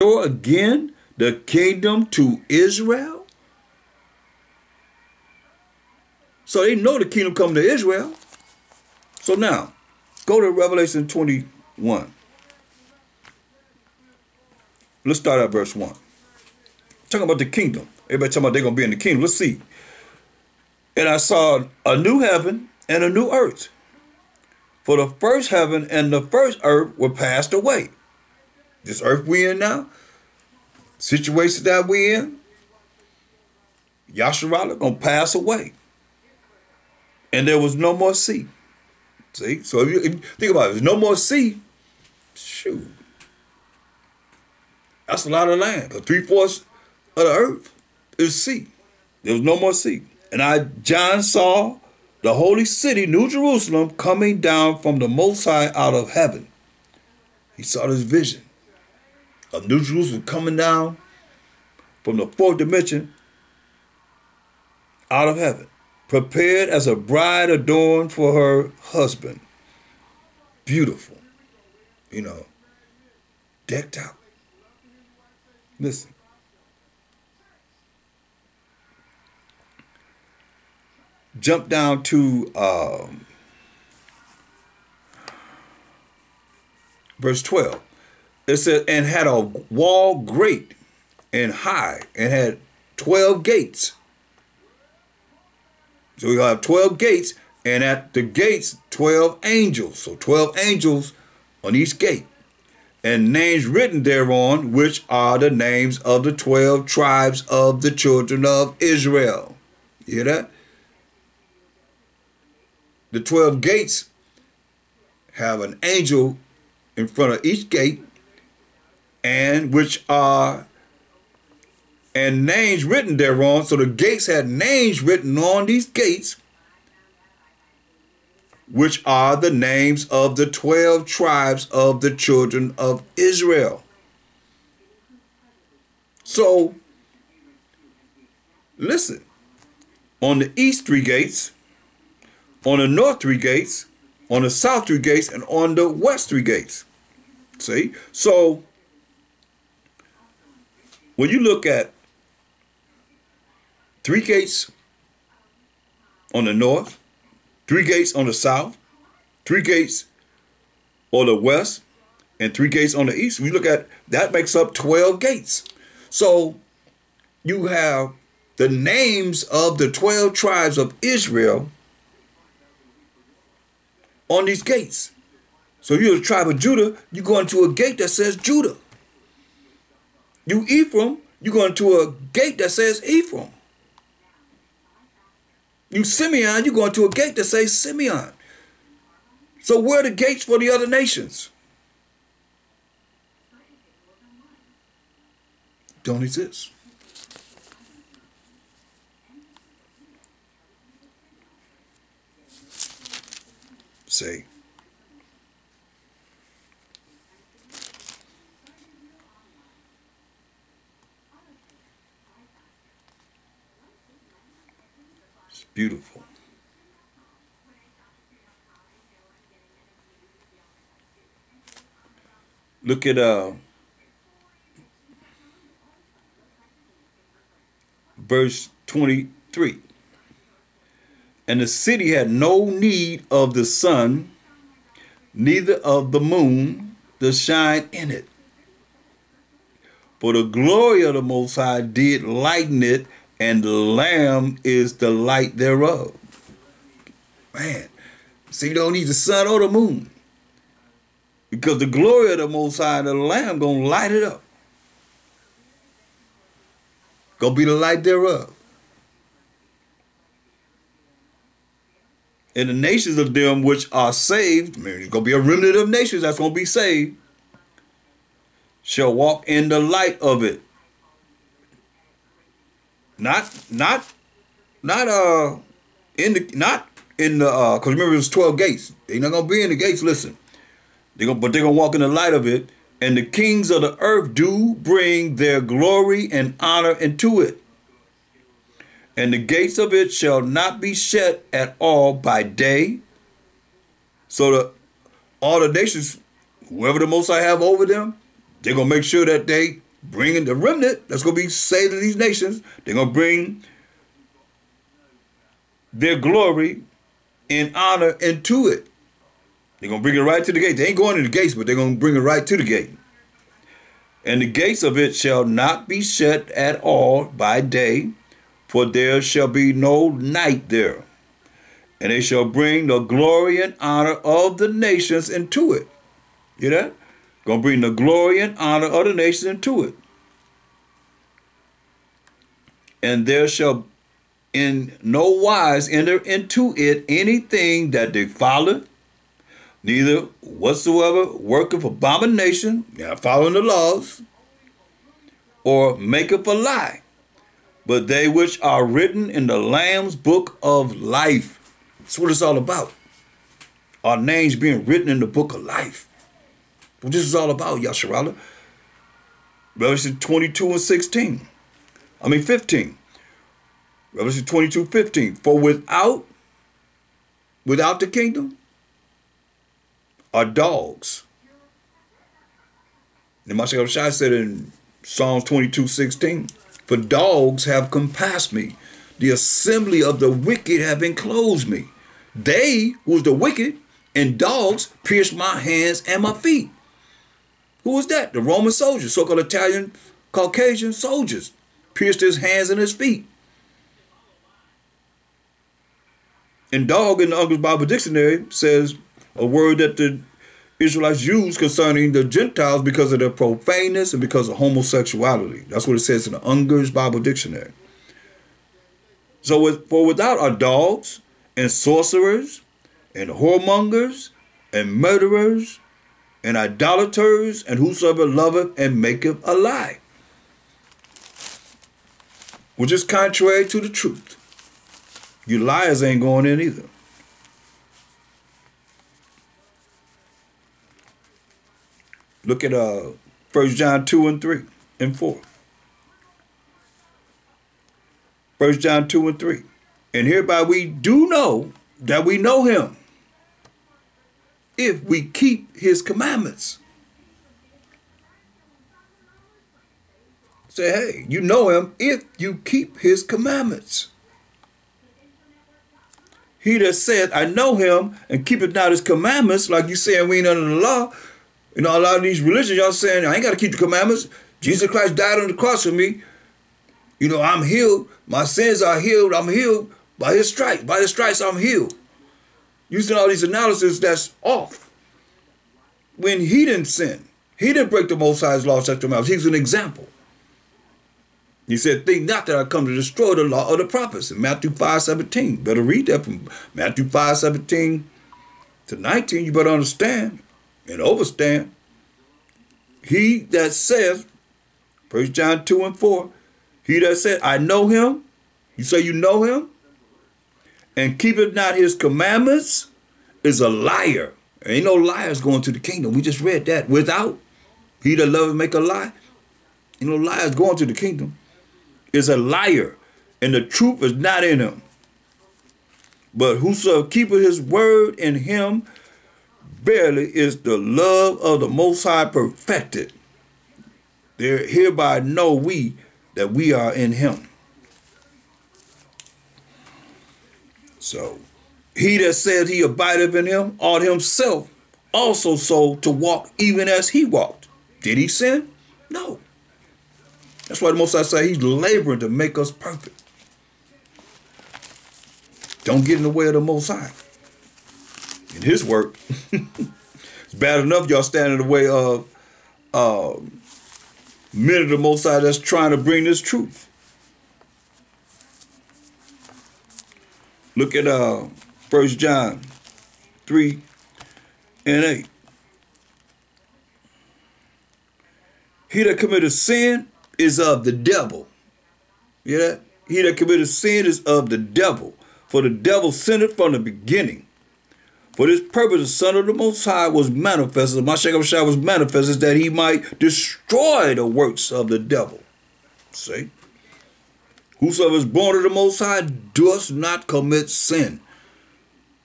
restore again the kingdom to Israel? So they know the kingdom coming to Israel. So now, go to Revelation 21. Let's start at verse 1. Talking about the kingdom. Everybody talking about they're going to be in the kingdom. Let's see. And I saw a new heaven and a new earth. For the first heaven and the first earth were passed away. This earth we in now, situation that we in, Yasharala going to pass away. And there was no more sea. See? So if you think about it, there's no more sea. Shoot. That's a lot of land. 3/4 of the earth is sea. There was no more sea. And John, saw the holy city, New Jerusalem, coming down from the Most High out of heaven. He saw this vision of New Jerusalem coming down from the fourth dimension out of heaven, prepared as a bride adorned for her husband. Beautiful, decked out. Listen. Jump down to verse 12. It says, and had a wall great and high, and had 12 gates. So we have 12 gates, and at the gates 12 angels. So 12 angels on each gate, and names written thereon, which are the names of the 12 tribes of the children of Israel. You hear that? The 12 gates have an angel in front of each gate, and names written thereon. So the gates had names written on these gates, which are the names of the 12 tribes of the children of Israel. So, listen, on the east 3 gates, on the north 3 gates, on the south 3 gates, and on the west 3 gates. See? So, when you look at 3 gates on the north, 3 gates on the south, 3 gates on the west, and 3 gates on the east, we look at, that makes up 12 gates. So, you have the names of the 12 tribes of Israel on these gates. So if you're the tribe of Judah, you go into a gate that says Judah. You Ephraim, you go into a gate that says Ephraim. You Simeon, you go into a gate that says Simeon. So where are the gates for the other nations? Don't exist. Say. It's beautiful. Look at verse 23. And the city had no need of the sun, neither of the moon to shine in it. For the glory of the Most High did lighten it, and the Lamb is the light thereof. Man, so you don't need the sun or the moon, because the glory of the Most High and the Lamb gonna light it up. Gonna be the light thereof. And the nations of them which are saved, I mean, there's going to be a remnant of nations that's going to be saved, shall walk in the light of it. Not in the, because remember it was 12 gates. They're not going to be in the gates, listen. But they're going to walk in the light of it. And the kings of the earth do bring their glory and honor into it. And the gates of it shall not be shut at all by day. So all the nations, whoever the Most High have over them, they're going to make sure that they bringing the remnant that's going to be saved of these nations. They're going to bring their glory and honor into it. They're going to bring it right to the gate. They ain't going to the gates, but they're going to bring it right to the gate. And the gates of it shall not be shut at all by day, for there shall be no night there. And they shall bring the glory and honor of the nations into it. You know? Gonna bring the glory and honor of the nations into it. And there shall in no wise enter into it anything that defileth, neither whatsoever worketh abomination, following the laws, or maketh a lie, but they which are written in the Lamb's book of life. That's what it's all about. Our names being written in the book of life. What this is all about, Yasharala. Revelation 22 and 16. 15. Revelation 22, 15. For without the kingdom are dogs. And Mashiach Shai said in Psalms 22, 16, for dogs have compassed me. The assembly of the wicked have enclosed me. They, who's the wicked, and dogs pierced my hands and my feet. Who was that? The Roman soldiers, so-called Italian, Caucasian soldiers, pierced his hands and his feet. And dog in the Uncle's Bible Dictionary says a word that the Israelites use concerning the Gentiles because of their profaneness and because of homosexuality. That's what it says in the Unger's Bible Dictionary. So for without are dogs and sorcerers and whoremongers and murderers and idolaters and whosoever loveth and maketh a lie, which is contrary to the truth. You liars ain't going in either. Look at 1 John 2 and 3 and 4. 1 John 2 and 3. And hereby we do know that we know him, if we keep his commandments. Say, hey, you know him if you keep his commandments. He that said, I know him, and keepeth not his commandments, like you saying we ain't under the law. You know, a lot of these religions, y'all saying, I ain't got to keep the commandments. Jesus Christ died on the cross for me. You know, I'm healed. My sins are healed. I'm healed by his stripes. By his stripes, I'm healed. Using all these analysis that's off. When he didn't sin, he didn't break the Most High's law, statutes, and commandments. He's an example. He said, think not that I come to destroy the law of the prophets in Matthew 5:17. Better read that from Matthew 5:17 to 19. You better understand and overstand. He that says, 1 John 2 and 4, he that said, I know him, you say you know him, and keepeth not his commandments, is a liar. There ain't no liars going to the kingdom. We just read that. Without, he that loveth make a lie. Ain't no liars going to the kingdom. Is a liar, and the truth is not in him. But whoso keepeth his word, in him verily is the love of the Most High perfected. There hereby know we that we are in him. So he that said he abideth in him ought himself also so to walk even as he walked. Did he sin? No. That's why the Most High say he's laboring to make us perfect. Don't get in the way of the Most High. In his work. It's bad enough y'all stand in the way of men of the Most High that's trying to bring this truth. Look at 1 John 3 and 8. He that committeth sin is of the devil. Yeah? He that committeth sin is of the devil. For the devil sinned from the beginning. For this purpose the Son of the Most High was manifested, Mashiach Shai was manifested, that he might destroy the works of the devil. See? Whosoever is born of the Most High does not commit sin.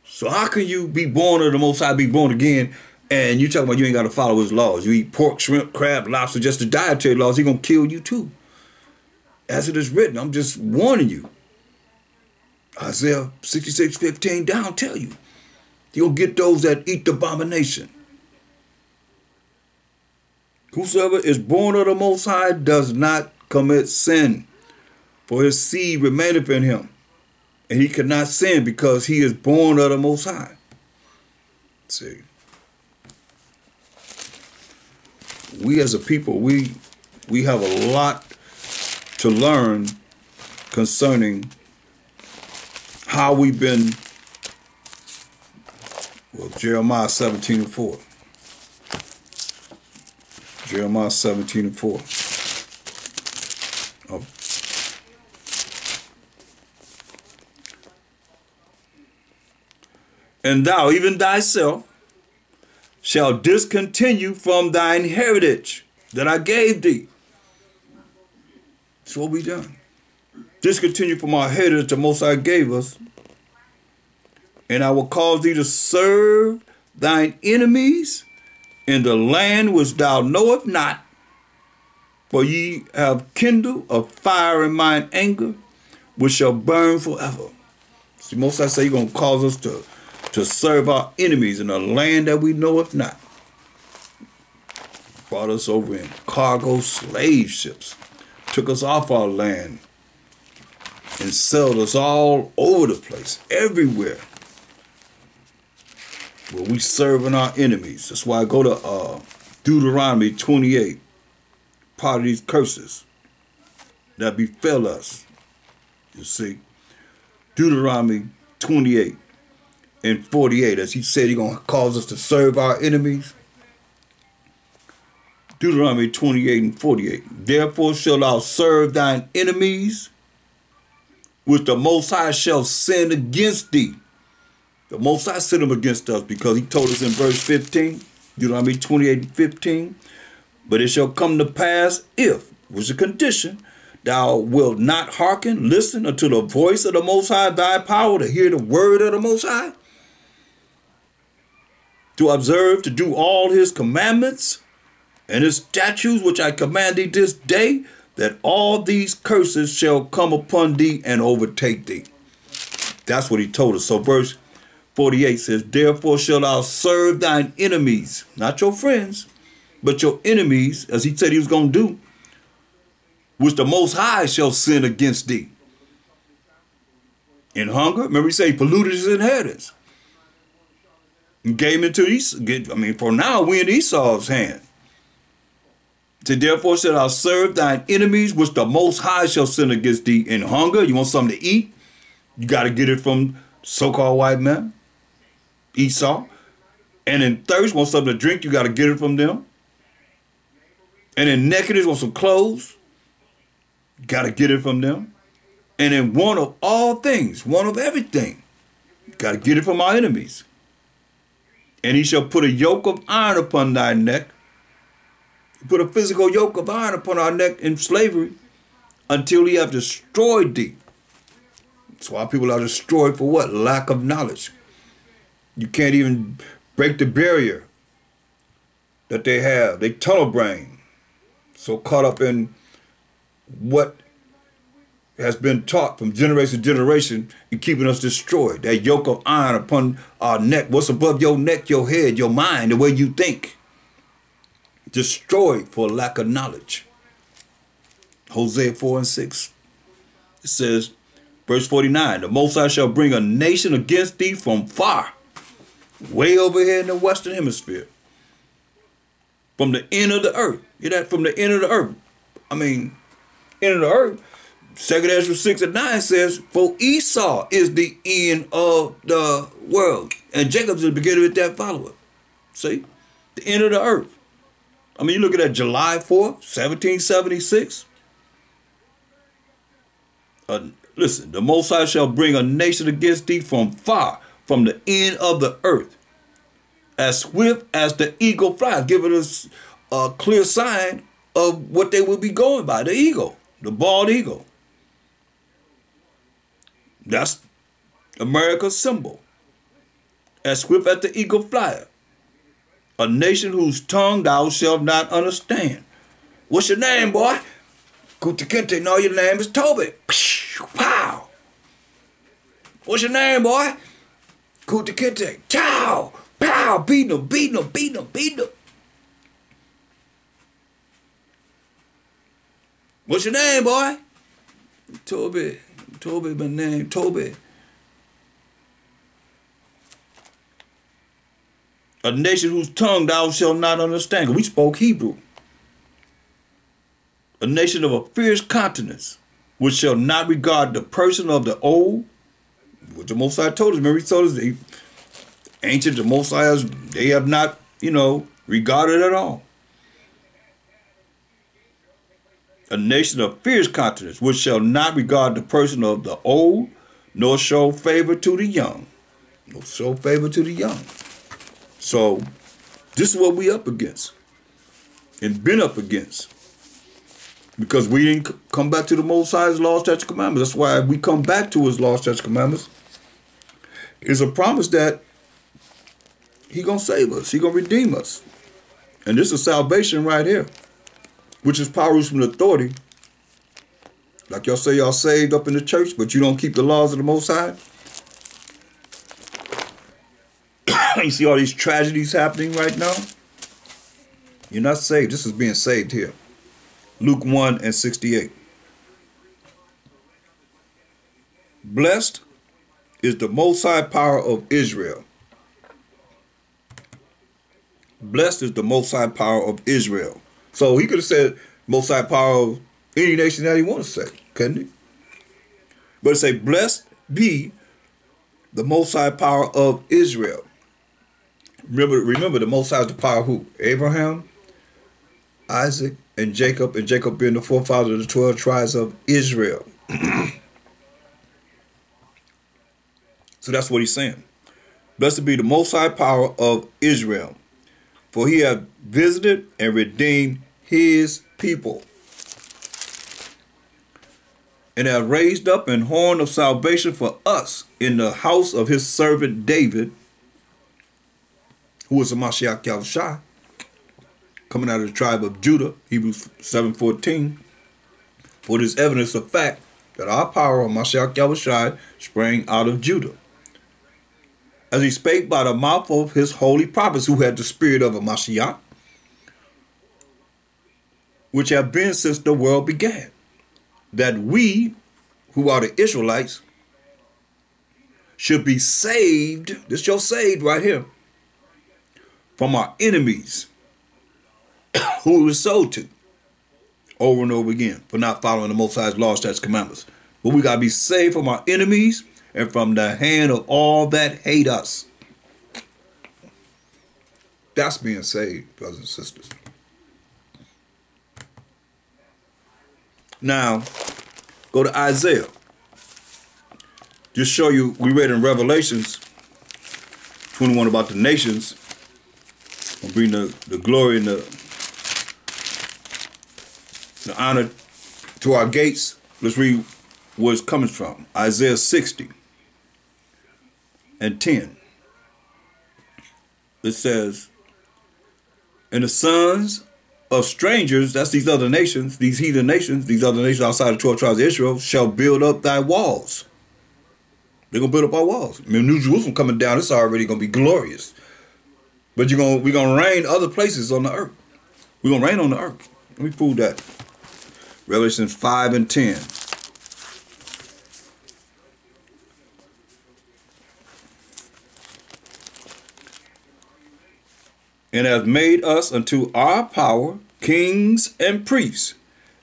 So how can you be born of the Most High, be born again, And you talking about you ain't got to follow his laws. You eat pork, shrimp, crab, lobster, just the dietary laws. He going to kill you too. As it is written, I'm just warning you. Isaiah 66:15 down tell you. You'll get those that eat the abomination. Whosoever is born of the Most High does not commit sin, for his seed remaineth in him, and he cannot sin because he is born of the Most High. See, we as a people, we have a lot to learn concerning how we've been. Well, Jeremiah 17:4. Jeremiah 17:4. Oh. And thou, even thyself, shall discontinue from thine heritage that I gave thee. That's what we done. Discontinue from our heritage the Most High gave us. And I will cause thee to serve thine enemies in the land which thou knowest not. For ye have kindled a fire in mine anger, which shall burn forever. See, Most High say he's going to cause us to serve our enemies in a land that we knoweth not. Brought us over in cargo slave ships. Took us off our land and sold us all over the place, everywhere. Where we serving our enemies. That's why I go to Deuteronomy 28. Part of these curses that befell us. You see. Deuteronomy 28 and 48. As he said he's going to cause us to serve our enemies. Deuteronomy 28 and 48. Therefore shalt thou serve thine enemies, which the Most High shall send against thee. The Most High sent them against us because he told us in verse 15, Deuteronomy 28 and 15, but it shall come to pass if, which is a condition, thou wilt not hearken, listen unto the voice of the Most High, thy power, to hear the word of the Most High, to observe, to do all his commandments and his statutes, which I command thee this day, that all these curses shall come upon thee and overtake thee. That's what he told us. So verse 48 says, therefore shalt thou serve thine enemies, not your friends, but your enemies, as he said he was going to do, which the Most High shall sin against thee. In hunger, remember he said he polluted his inheritance. And gave him into Esau. I mean, for now we in Esau's hand. So therefore shalt thou serve thine enemies, which the Most High shall sin against thee. In hunger, you want something to eat? You got to get it from so-called white man, Esau. And in thirst, want something to drink, you got to get it from them. And in nakedness, want some clothes, you got to get it from them. And in want of all things, want of everything, you got to get it from our enemies. And he shall put a yoke of iron upon thy neck. Put a physical yoke of iron upon our neck in slavery until he have destroyed thee. That's why people are destroyed for what? Lack of knowledge. You can't even break the barrier that they have. They tunnel brain. So caught up in what has been taught from generation to generation and keeping us destroyed. That yoke of iron upon our neck. What's above your neck? Your head, your mind, the way you think. Destroyed for lack of knowledge. Hosea 4 and 6. It says, verse 49, the Most High shall bring a nation against thee from far, way over here in the Western Hemisphere, from the end of the earth. You know that? From the end of the earth. I mean, end of the earth. 2 Ezra 6 and 9 says, for Esau is the end of the world. And Jacob is the beginning of that follower. See? The end of the earth. I mean, you look at that July 4th, 1776. Listen, the Most High shall bring a nation against thee from far, from the end of the earth, as swift as the eagle flies, giving us a clear sign of what they will be going by, the eagle, the bald eagle. That's America's symbol. As swift as the eagle flieth. A nation whose tongue thou shalt not understand. What's your name, boy? Kutakente. No, your name is Toby. Pow. What's your name, boy? Kutakente. Chow. Pow. Beating him, beating him, beating him, beating him. What's your name, boy? Toby. Toby, my name, Toby. A nation whose tongue thou shalt not understand. We spoke Hebrew. A nation of a fierce countenance, which shall not regard the person of the old, which the Most High told us. Remember, he told us the ancient, the Most High, they have not, regarded at all. A nation of fierce countenance, which shall not regard the person of the old, nor show favor to the young. Nor show favor to the young. So, this is what we up against. And been up against. Because we didn't come back to the Most High's laws, statutes, commandments. That's why we come back to his laws, statutes, commandments. It's a promise that he gonna save us. He gonna redeem us. And this is salvation right here, which is power from authority. Like y'all say y'all saved up in the church, but you don't keep the laws of the Most High. You see all these tragedies happening right now? You're not saved. This is being saved here. Luke 1:68. Blessed is the Most High power of Israel. Blessed is the Most High power of Israel. So he could have said Most High power of any nation that he want to say, couldn't he? But it say, blessed be the Most High power of Israel. Remember the Most High is the power of who? Abraham, Isaac, and Jacob being the forefather of the 12 tribes of Israel. So that's what he's saying. Blessed be the Most High power of Israel, for he hath visited and redeemed his people, and hath raised up an horn of salvation for us in the house of his servant David, who is a Mashiach Yahushua, coming out of the tribe of Judah, Hebrews 7:14. For this evidence of fact that our power of Mashiach Yahushua sprang out of Judah, as he spake by the mouth of his holy prophets, who had the spirit of a Mashiach, which have been since the world began, that we, who are the Israelites, should be saved. This your saved right here. From our enemies, who we were sold to, over and over again, for not following the Most High's laws, statutes, commandments. But we got to be saved from our enemies and from the hand of all that hate us. That's being saved, brothers and sisters. Now, go to Isaiah. Just show you, we read in Revelations 21 about the nations. I'll bring the glory and the honor to our gates. Let's read where it's coming from. Isaiah 60:10. It says, and the sons of strangers, that's these other nations, these heathen nations, these other nations outside the 12 tribes of Israel, shall build up thy walls. They're going to build up our walls. I mean, New Jerusalem coming down, it's already going to be glorious. But we're going to reign other places on the earth. We're going to reign on the earth. Let me prove that. Revelation 5:10. And hath made us unto our power kings and priests,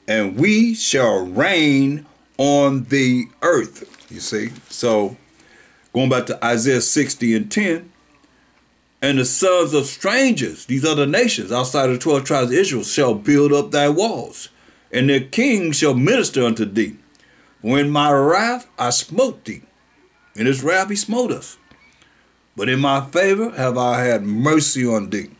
and we shall reign on the earth. You see? So, going back to Isaiah 60:10, and the sons of strangers, these other nations outside of the 12 tribes of Israel, shall build up thy walls, and their kings shall minister unto thee. For in my wrath I smote thee. In his wrath he smote us. But in my favor have I had mercy on thee.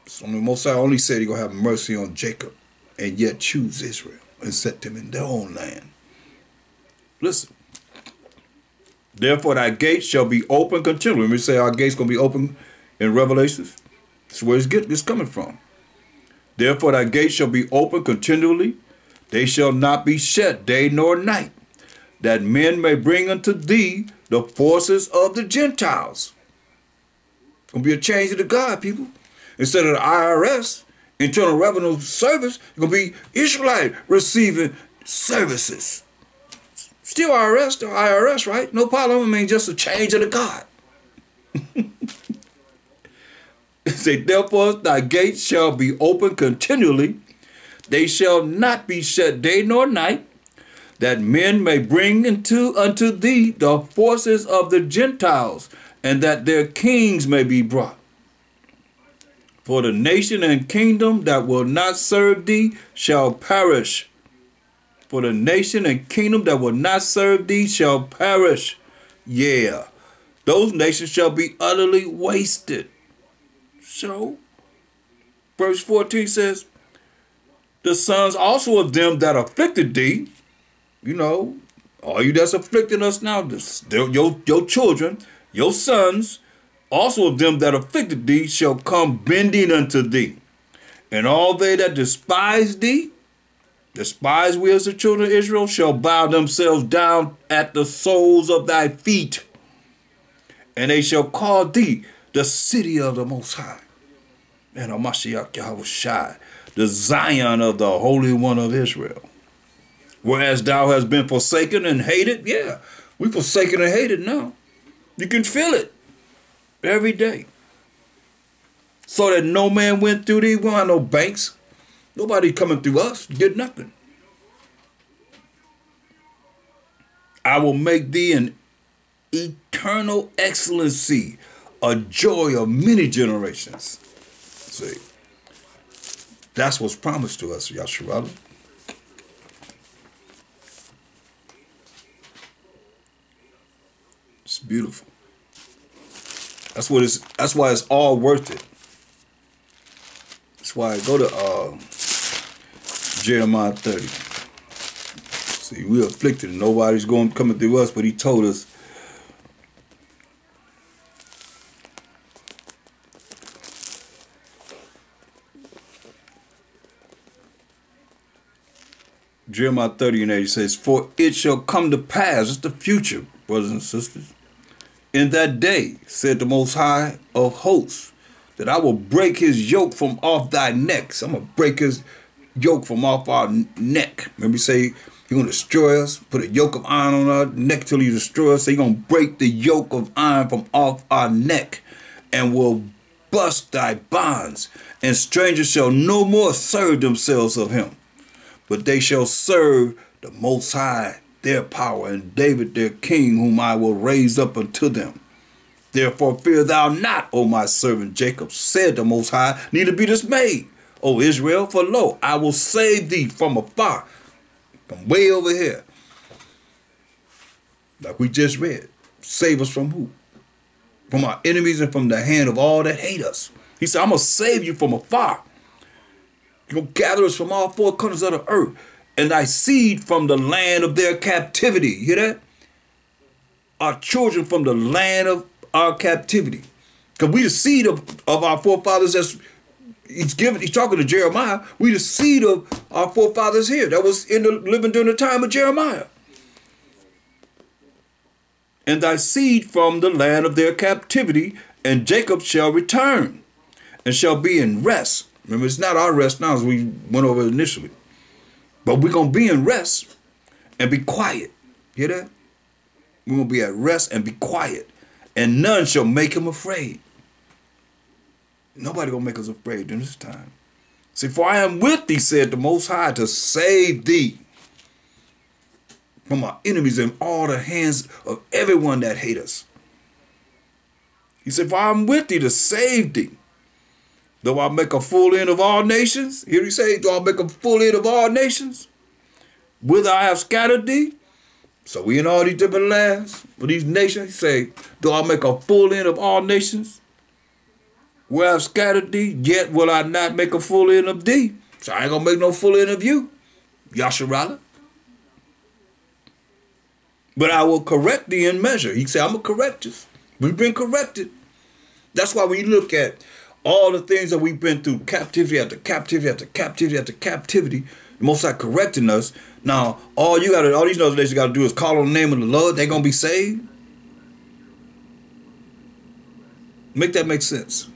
So the Most High only said he going to have mercy on Jacob, and yet choose Israel and set them in their own land. Listen. Therefore thy gates shall be open continually. Let me say our gates going to be open in Revelations. That's where it's coming from. Therefore thy gates shall be open continually. They shall not be shut day nor night, that men may bring unto thee the forces of the Gentiles. It's going to be a change of the God, people. Instead of the IRS, Internal Revenue Service, it's going to be Israelite receiving services. Still IRS, right? No problem. I mean, just a change of the God. It say, therefore thy gates shall be open continually. They shall not be shut day nor night, that men may bring unto thee the forces of the Gentiles, and that their kings may be brought. For the nation and kingdom that will not serve thee shall perish. For the nation and kingdom that will not serve thee shall perish. Yeah, those nations shall be utterly wasted. So, verse 14 says, the sons also of them that afflicted thee, you know, all you that's afflicting us now, your children, your sons, also of them that afflicted thee shall come bending unto thee. And all they that despise thee, despise we as the children of Israel, shall bow themselves down at the soles of thy feet. And they shall call thee the city of the Most High. And Mashiach Yahushai, the Zion of the Holy One of Israel. Whereas thou hast been forsaken and hated, yeah, we forsaken and hated now. You can feel it every day. So that no man went through thee. We don't have no banks. Nobody coming through us. Get nothing. I will make thee an eternal excellency, a joy of many generations. See, that's what's promised to us, Yasharala. It's beautiful. That's why it's all worth it. That's why I go to Jeremiah 30. See, we're afflicted and nobody's coming through us, but he told us Jeremiah 30 and 8 says, for it shall come to pass, it's the future, brothers and sisters, in that day, said the Most High of hosts, that I will break his yoke from off thy necks. I'm going to break his yoke from off our neck. Remember he say, he's going to destroy us, put a yoke of iron on our neck till he destroy us. So he's going to break the yoke of iron from off our neck and will bust thy bonds. And strangers shall no more serve themselves of him, but they shall serve the Most High, their power, and David their king, whom I will raise up unto them. Therefore fear thou not, O my servant Jacob, said the Most High, neither be dismayed, O Israel, for lo, I will save thee from afar, from way over here. Like we just read. Save us from who? From our enemies and from the hand of all that hate us. He said, I'm going to save you from afar. You're going to gather us from all four corners of the earth, and thy seed from the land of their captivity. You hear that? Our children from the land of our captivity. Because we the seed of our forefathers. He's talking to Jeremiah. We the seed of our forefathers here. That was living during the time of Jeremiah. And thy seed from the land of their captivity, and Jacob shall return, and shall be in rest. Remember, it's not our rest now as we went over initially. But we're going to be in rest and be quiet. Hear that? We're going to be at rest and be quiet. And none shall make him afraid. Nobody going to make us afraid during this time. See, for I am with thee, said the Most High, to save thee from our enemies and all the hands of everyone that hate us. He said, for I am with thee to save thee. Though I make a full end of all nations. Here he say, do I make a full end of all nations? Whither I have scattered thee. So we in all these different lands, for these nations, he say, do I make a full end of all nations? Where I have scattered thee, yet will I not make a full end of thee. So I ain't going to make no full end of you, Yasharala. But I will correct thee in measure. He said, I'm going to correct us. We've been corrected. That's why when you look at All the things that we've been through, captivity after captivity after captivity after captivity, the Most High correcting us. Now, all these other nations got to do is call on the name of the Lord. They're going to be saved. Make that make sense.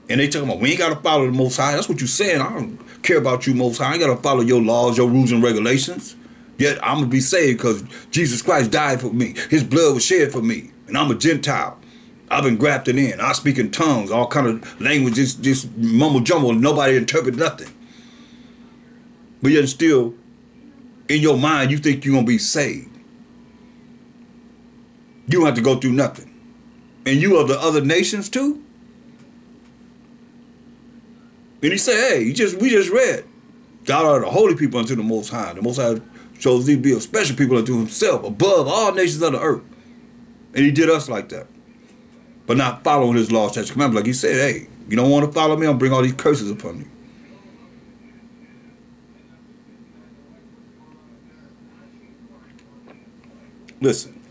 And they talking about, we ain't got to follow the Most High. That's what you're saying. I don't care about you, Most High. I ain't got to follow your laws, your rules and regulations. Yet I'm going to be saved because Jesus Christ died for me. His blood was shed for me. And I'm a Gentile. I've been grafted in. I speak in tongues, all kind of languages, just mumble jumble. Nobody interpret nothing. But yet still, in your mind, you think you're going to be saved. You don't have to go through nothing. And you are the other nations too? And he said, hey, we just read. God are the holy people unto the Most High. The Most High chose thee to be a special people unto himself, above all nations of the earth. And he did us like that. But not following his laws, statutes, commandments. Like he said, hey, you don't want to follow me, I'll bring all these curses upon you. Listen.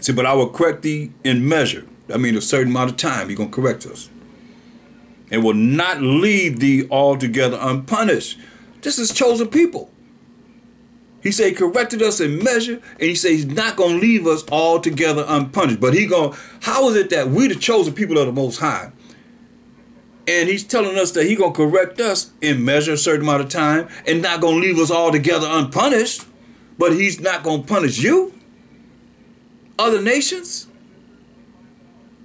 See, but I will correct thee in measure. I mean, a certain amount of time, he's going to correct us. And will not leave thee altogether unpunished. This is chosen people. He said he corrected us in measure, and he said he's not going to leave us altogether unpunished. But how is it that we the chosen people of the Most High, and he's telling us that he's going to correct us in measure, a certain amount of time, and not going to leave us altogether unpunished, but he's not going to punish you? Other nations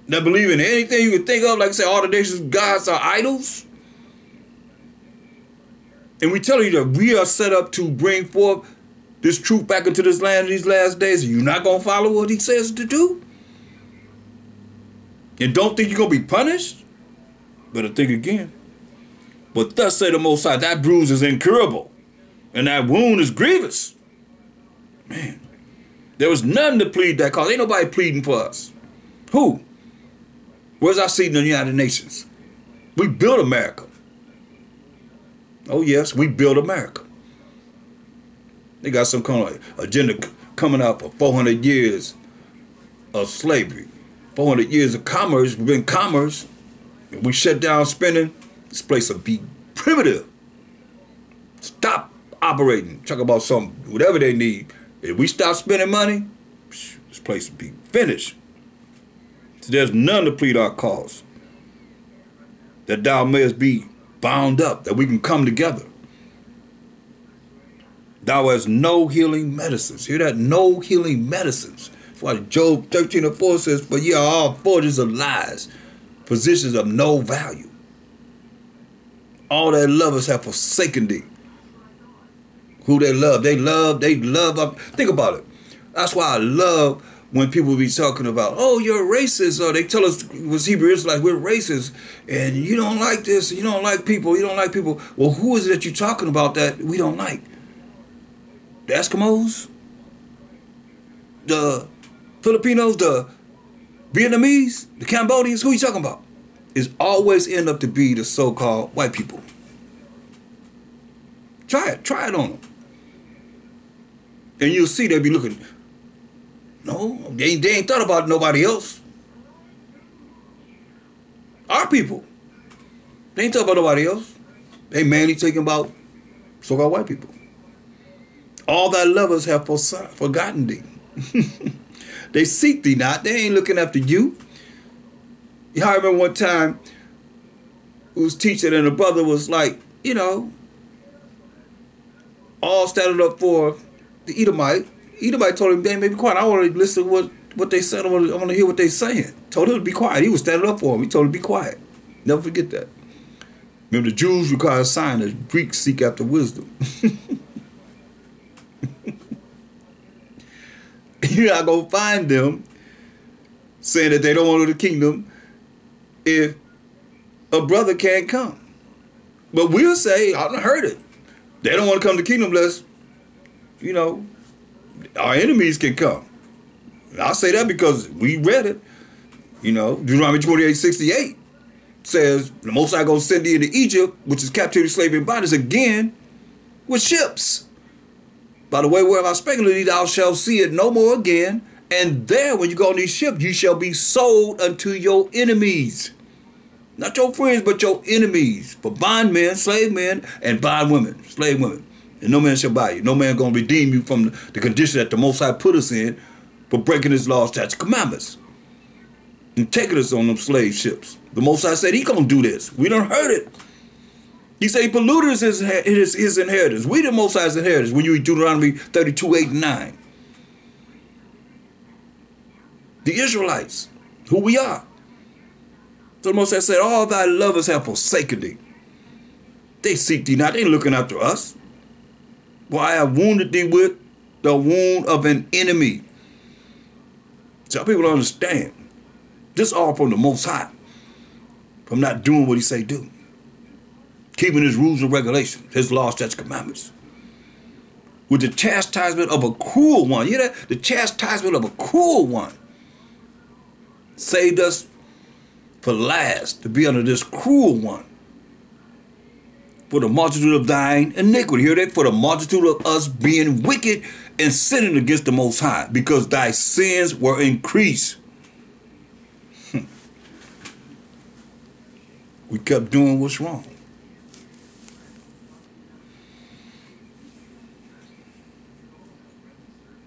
that believe in anything you can think of, like I say, all the nations' gods are idols. And we tell you that we are set up to bring forth this truth back into this land in these last days, and you're not going to follow what he says to do? And don't think you're going to be punished? Better think again. But thus say the Most High, that bruise is incurable, and that wound is grievous. Man, there was none to plead that cause. Ain't nobody pleading for us. Who? Where's our seat in the United Nations? We built America. Oh yes, we built America. They got some kind of agenda coming out for 400 years of slavery. 400 years of commerce. We've been commerce. If we shut down spending, this place will be primitive. Stop operating. Talk about whatever they need. If we stop spending money, this place will be finished. So there's none to plead our cause. That thou mayest be bound up, that we can come together. Thou hast no healing medicines. Hear that? No healing medicines. That's why Job 13:4 says, for ye are all forgers of lies, physicians of no value. All that lovers have forsaken thee. Who they love. They love. Think about it. That's why I love when people be talking about, oh, you're racist, or they tell us, was Hebrew Israelites, we're racist, and you don't like this, you don't like people, you don't like people. Well, who is it that you're talking about that we don't like? The Eskimos? The Filipinos? The Vietnamese? The Cambodians? Who are you talking about? It's always end up to be the so-called white people. Try it on them. And you'll see they be looking, no, they ain't thought about nobody else. Our people. They ain't thought about nobody else. They mainly thinking about so-called white people. All thy lovers have forgotten thee. They seek thee not. They ain't looking after you. I remember one time we was teaching and a brother was like, all standing up for the Edomite. Edomite told him, "Dang, be quiet. I want to listen to what they said. I want to hear what they saying." Told him to be quiet. He was standing up for him. He told him to be quiet. Never forget that. Remember, the Jews require a sign. The Greeks seek after wisdom. You're not going to find them saying that they don't want the kingdom if a brother can't come. But we'll say, I done heard it. They don't want to come to the kingdom unless, our enemies can come. And I'll say that because we read it. Deuteronomy 28:68 says, the Most High going to send thee into Egypt, which is captivity, slavery, and bondage, again with ships. By the way, wherever I speculate thee, thou shalt see it no more again. And there, when you go on these ships, you shall be sold unto your enemies. Not your friends, but your enemies. For bondmen, slave men, and bondwomen, slave women. And no man shall buy you. No man going to redeem you from the condition that the Most High put us in for breaking his laws, statutes, commandments. And taking us on them slave ships. The Most High said he going to do this. We done heard it. He said he polluted his inheritance. We the Most High's inheritance. When you read Deuteronomy 32, 8, and 9. The Israelites, who we are. So the Most High said, all thy lovers have forsaken thee. They seek thee not. They ain't looking after us. For I have wounded thee with the wound of an enemy. So people don't understand. This all from the Most High. From not doing what he say do. Keeping his rules and regulations, his laws, statutes, commandments. With the chastisement of a cruel one. You hear that? The chastisement of a cruel one. Saved us for last to be under this cruel one. For the multitude of thine iniquity. Hear that? For the multitude of us being wicked and sinning against the Most High. Because thy sins were increased. We kept doing what's wrong.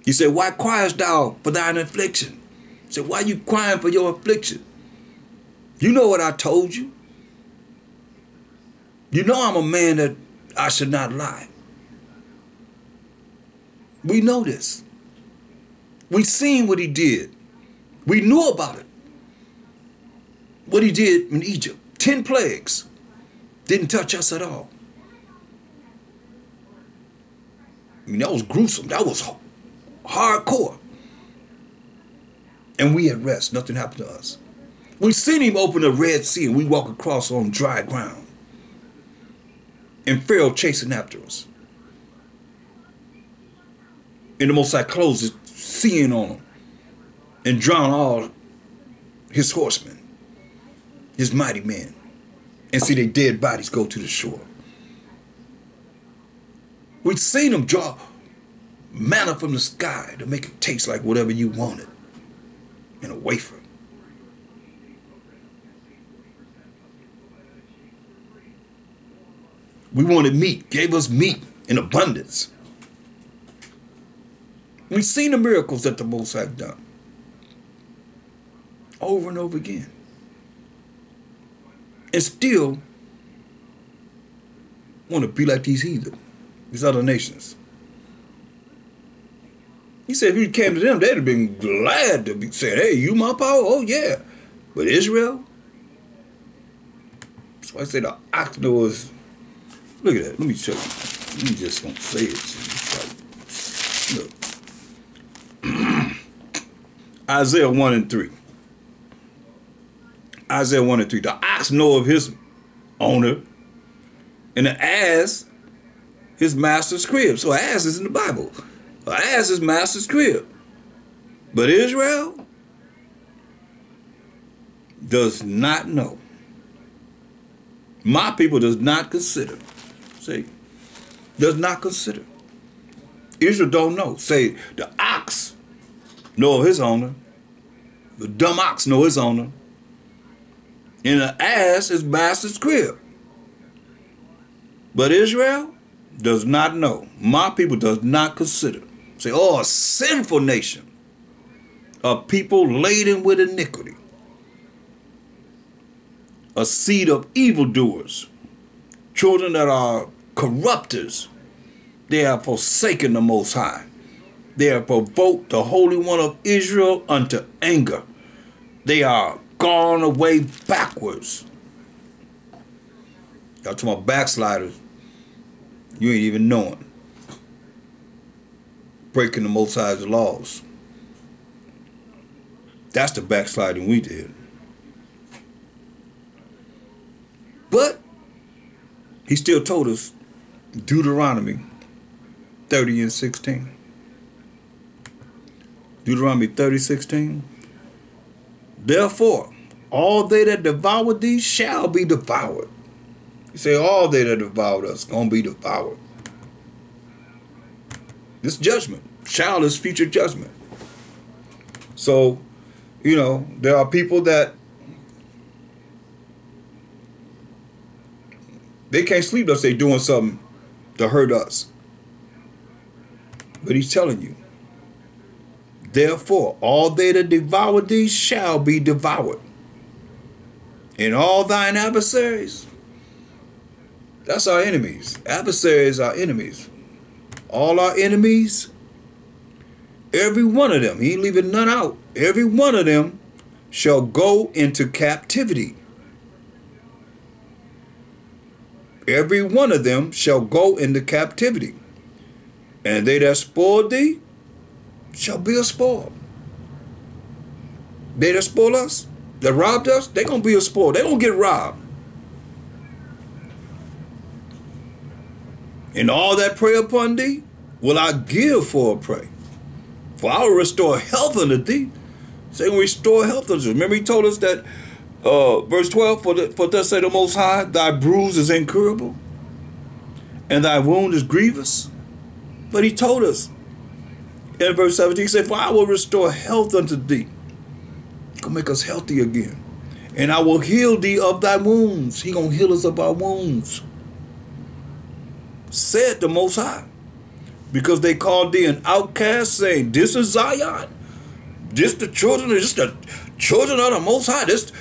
He said, why criest thou for thine affliction? He said, why you crying for your affliction? You know what I told you. You know I'm a man that I should not lie. We know this. We seen what he did. We knew about it. What he did in Egypt. 10 plagues. Didn't touch us at all. I mean, that was gruesome. That was hardcore. And we at rest. Nothing happened to us. We seen him open the Red Sea and we walk across on dry ground. And Pharaoh chasing after us. And the Most High closed the sea in on him. And drowned all his horsemen. His mighty men. And see their dead bodies go to the shore. We've seen him draw manna from the sky to make it taste like whatever you wanted in a wafer. We wanted meat, gave us meat in abundance. We've seen the miracles that the Most High done over and over again. And still want to be like these heathen, these other nations. He said if he came to them, they'd have been glad to be saying, hey, you my power? Oh, yeah. But Israel? So I said the ox was, look at that. Let me show you. Let me just gonna say it. Look. Isaiah 1 and 3. Isaiah 1 and 3. The ox know of his owner, and the ass his master's crib. So an ass is in the Bible. An ass is master's crib. But Israel does not know. My people does not consider. See? Does not consider. Israel don't know. Say, the ox know of his owner. The dumb ox know his owner. And the ass is master's crib. But Israel does not know. My people does not consider. Say, oh, a sinful nation. A people laden with iniquity. A seed of evildoers. Children that are corrupters. They have forsaken the Most High. They have provoked the Holy One of Israel unto anger. They are gone away backwards. Y'all talking about backsliders. You ain't even knowing. Breaking the Most High's laws. That's the backsliding we did. But he still told us, Deuteronomy 30 and 16. Deuteronomy 30, 16. Therefore, all they that devour thee shall be devoured. You say, all they that devoured us gonna be devoured. This judgment. Shall is future judgment. So, you know, there are people that They can't sleep unless they're doing something to hurt us. But he's telling you, therefore, all they that devour thee shall be devoured. And all thine adversaries, that's our enemies. Adversaries are enemies. All our enemies, every one of them, he ain't leaving none out. Every one of them shall go into captivity. Every one of them shall go into captivity. And they that spoil thee shall be a spoil. They that spoil us, that robbed us, they're going to be a spoil. They're going to get robbed. And all that prey upon thee will I give for a prey. For I will restore health unto thee. Say, restore health unto thee. Remember he told us that, verse 12, for thus say the Most High, thy bruise is incurable, and thy wound is grievous. But he told us in verse 17, he said, for I will restore health unto thee. He's going to make us healthy again. And I will heal thee of thy wounds. He's going to heal us of our wounds. Said the Most High. Because they called thee an outcast, saying, this is Zion. This the children of the Most High. This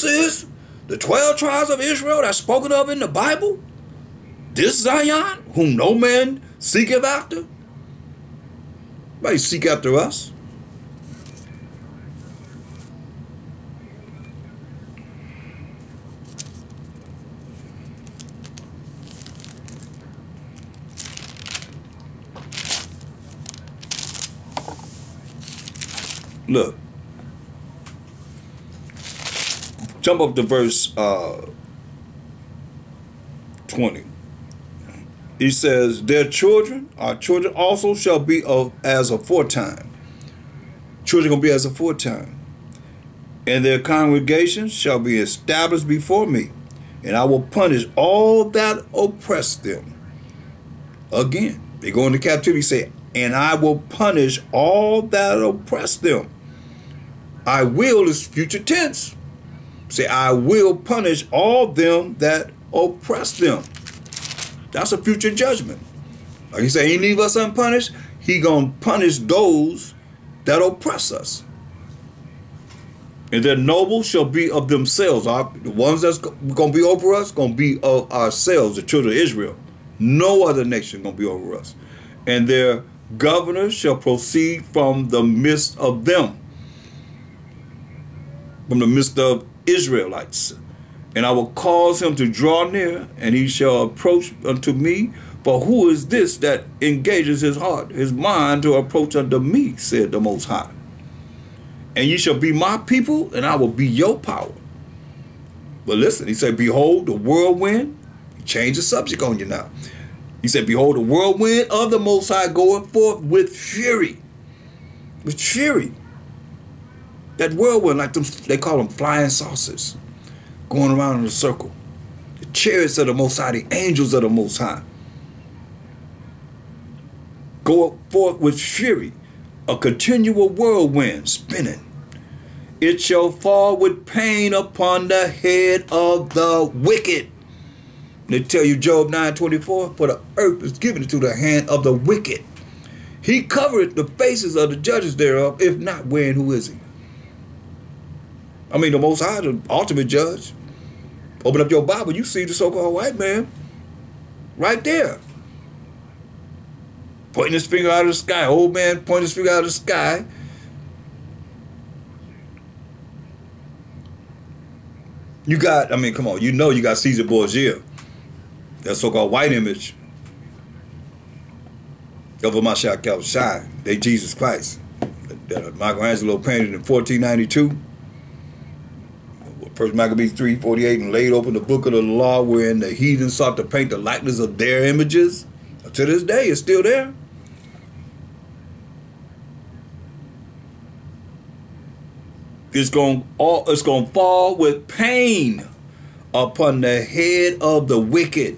is the 12 tribes of Israel that's spoken of in the Bible. This Zion, whom no man seeketh after. Nobody seek after us. Look, jump up to verse 20. He says, their children, our children also shall be as aforetime. Children going to be as aforetime. And their congregations shall be established before me. And I will punish all that oppress them. Again, they go into captivity, say, and I will punish all that oppress them. I will is future tense. Say, I will punish all them that oppress them. That's a future judgment. Like he said, he leave us unpunished. He gonna punish those that oppress us. And their nobles shall be of themselves. The ones that's gonna be over us, gonna be of ourselves, the children of Israel. No other nation gonna be over us. And their governors shall proceed from the midst of them. From the midst of Israelites. And I will cause him to draw near, and he shall approach unto me. But who is this that engages his heart, his mind to approach unto me, said the Most High. And ye shall be my people, and I will be your power. But listen, he said, behold, the whirlwind. He changed the subject on you now. He said, behold, the whirlwind of the Most High goeth forth with fury. With fury. That whirlwind, like them, they call them flying saucers, going around in a circle. The chariots of the Most High, the angels of the Most High, go forth with fury, a continual whirlwind spinning. It shall fall with pain upon the head of the wicked. They tell you Job 9:24, for the earth is given into the hand of the wicked. He covereth the faces of the judges thereof, if not, wherein who is he? I mean, the Most High, the ultimate judge. Open up your Bible, you see the so-called white man right there. Pointing his finger out of the sky. Old man pointing his finger out of the sky. You got, I mean, come on, you know you got Caesar Borgia. That so-called white image of a Mashiach Shai. They Jesus Christ. That Michelangelo painted in 1492. First Maccabees 3:48, and laid open the book of the law, wherein the heathens sought to paint the likeness of their images. To this day, it's still there. It's going to fall with pain upon the head of the wicked.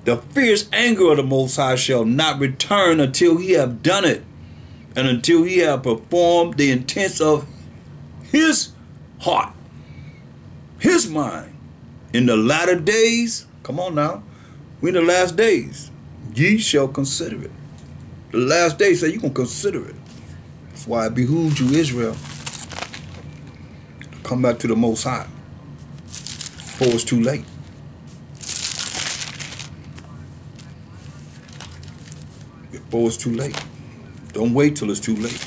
The fierce anger of the Most High shall not return until he have done it, and until he have performed the intents of his heart, his mind. In the latter days, Come on now. We in the last days. Ye shall consider it. The last days say you're going to consider it. That's why it behooves you, Israel, to come back to the Most High before it's too late. Before it's too late. Don't wait till it's too late.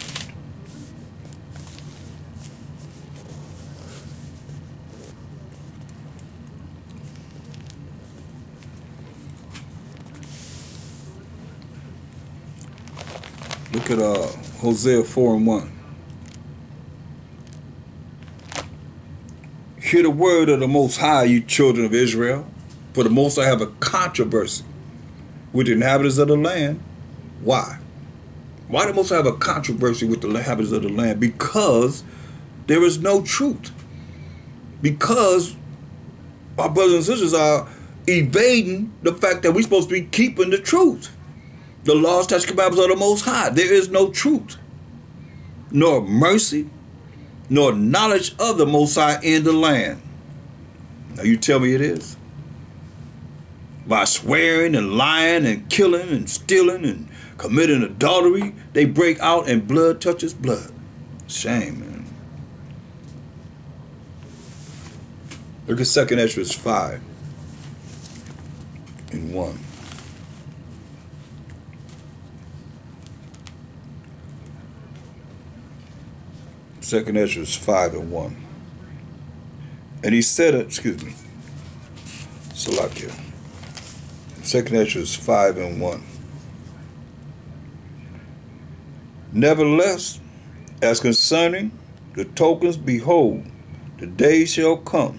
Look at Hosea 4:1. Hear the word of the Most High, you children of Israel. For the Most High have a controversy with the inhabitants of the land. Why? Why the Most High have a controversy with the inhabitants of the land? Because there is no truth. Because our brothers and sisters are evading the fact that we're supposed to be keeping the truth. The laws, statutes, commandments of the Most High. There is no truth, nor mercy, nor knowledge of the Most High in the land. Now you tell me it is. By swearing and lying and killing and stealing and committing adultery, they break out and blood touches blood. Shame, man. Look at 2 Ezra 5:1. 2 Ezra 5:1. And he said, Salakia. 2 Ezra 5:1. Nevertheless, as concerning the tokens, behold, the day shall come,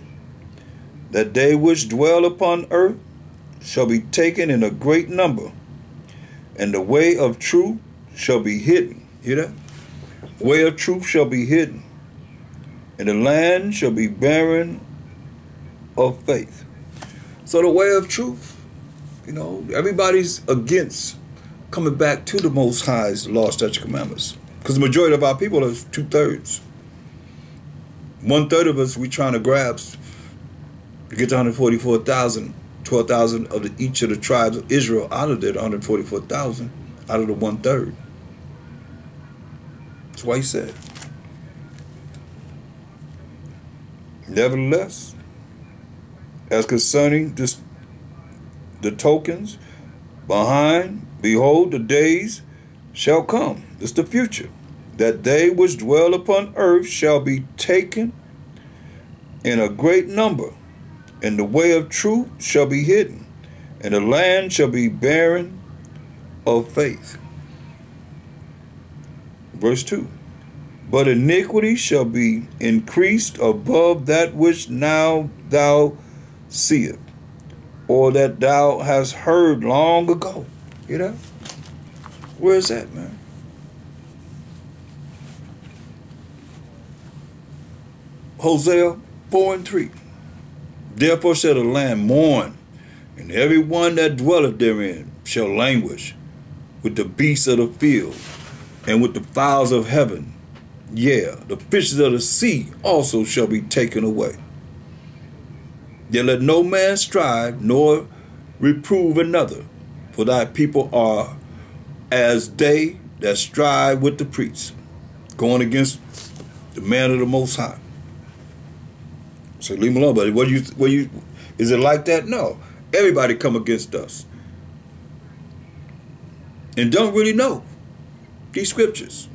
that they which dwell upon earth shall be taken in a great number, and the way of truth shall be hidden. Hear that? Way of truth shall be hidden, and the land shall be barren of faith. So the way of truth, everybody's against coming back to the Most High's law, statutes, commandments. Because the majority of our people is 2/3. 1/3 of us, we trying to grasp to get to 144,000, 12,000 of each of the tribes of Israel out of there, 144,000 out of the 1/3. That's why he said, nevertheless, as concerning the tokens behind, behold, the days shall come. This is the future. That they which dwell upon earth shall be taken in a great number, and the way of truth shall be hidden, and the land shall be barren of faith. Verse 2. But iniquity shall be increased above that which now thou seest, or that thou hast heard long ago. You know? Where is that, man? Hosea 4:3. Therefore shall the land mourn, and every one that dwelleth therein shall languish with the beasts of the field, and with the fowls of heaven. Yeah, the fishes of the sea also shall be taken away. Yet let no man strive, nor reprove another, for thy people are as they that strive with the priests, going against the man of the Most High. So leave him alone, buddy. Is it like that? No. Everybody come against us and don't really know these scriptures.